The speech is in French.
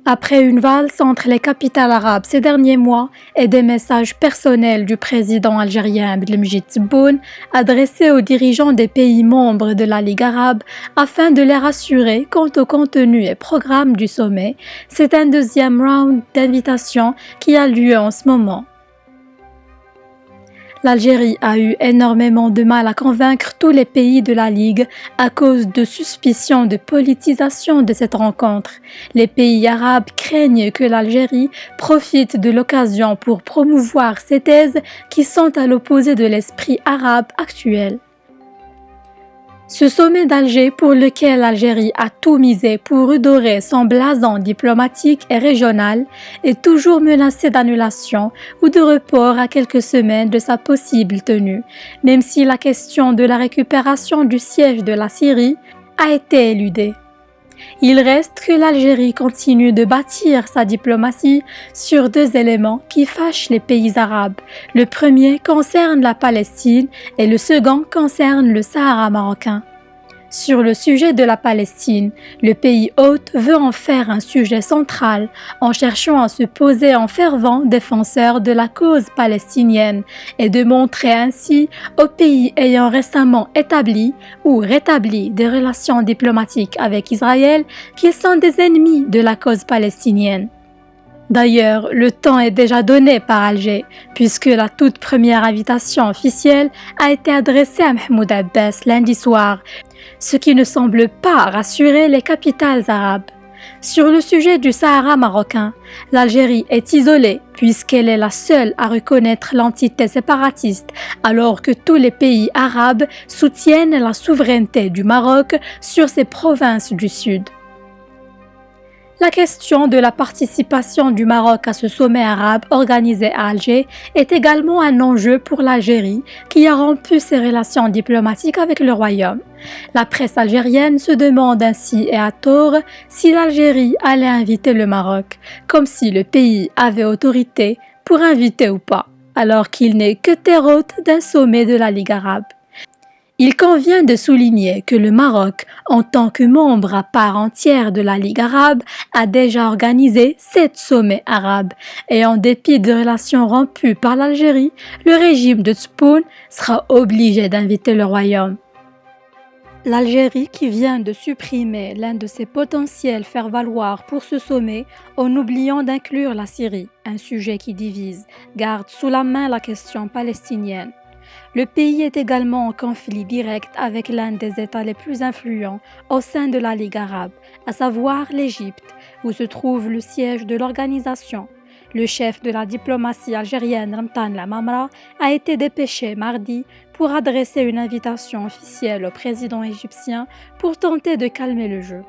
Après une valse entre les capitales arabes ces derniers mois et des messages personnels du président algérien Abdelmejid Tebboune adressés aux dirigeants des pays membres de la Ligue arabe afin de les rassurer quant au contenu et programme du sommet, c'est un deuxième round d'invitations qui a lieu en ce moment. L'Algérie a eu énormément de mal à convaincre tous les pays de la Ligue à cause de suspicions de politisation de cette rencontre. Les pays arabes craignent que l'Algérie profite de l'occasion pour promouvoir ces thèses qui sont à l'opposé de l'esprit arabe actuel. Ce sommet d'Alger pour lequel l'Algérie a tout misé pour redorer son blason diplomatique et régional est toujours menacé d'annulation ou de report à quelques semaines de sa possible tenue, même si la question de la récupération du siège de la Syrie a été éludée. Il reste que l'Algérie continue de bâtir sa diplomatie sur deux éléments qui fâchent les pays arabes. Le premier concerne la Palestine et le second concerne le Sahara marocain. Sur le sujet de la Palestine, le pays hôte veut en faire un sujet central en cherchant à se poser en fervent défenseur de la cause palestinienne et de montrer ainsi aux pays ayant récemment établi ou rétabli des relations diplomatiques avec Israël qu'ils sont des ennemis de la cause palestinienne. D'ailleurs, le temps est déjà donné par Alger, puisque la toute première invitation officielle a été adressée à Mahmoud Abbas lundi soir, ce qui ne semble pas rassurer les capitales arabes. Sur le sujet du Sahara marocain, l'Algérie est isolée puisqu'elle est la seule à reconnaître l'entité séparatiste, alors que tous les pays arabes soutiennent la souveraineté du Maroc sur ses provinces du sud. La question de la participation du Maroc à ce sommet arabe organisé à Alger est également un enjeu pour l'Algérie qui a rompu ses relations diplomatiques avec le Royaume. La presse algérienne se demande ainsi et à tort si l'Algérie allait inviter le Maroc, comme si le pays avait autorité pour inviter ou pas, alors qu'il n'est que terre haute d'un sommet de la Ligue arabe. Il convient de souligner que le Maroc, en tant que membre à part entière de la Ligue arabe, a déjà organisé 7 sommets arabes et en dépit de relations rompues par l'Algérie, le régime de Tebboune sera obligé d'inviter le Royaume. L'Algérie qui vient de supprimer l'un de ses potentiels faire-valoir pour ce sommet en oubliant d'inclure la Syrie, un sujet qui divise, garde sous la main la question palestinienne. Le pays est également en conflit direct avec l'un des États les plus influents au sein de la Ligue arabe, à savoir l'Égypte, où se trouve le siège de l'organisation. Le chef de la diplomatie algérienne Ramtan Lamamra a été dépêché mardi pour adresser une invitation officielle au président égyptien pour tenter de calmer le jeu.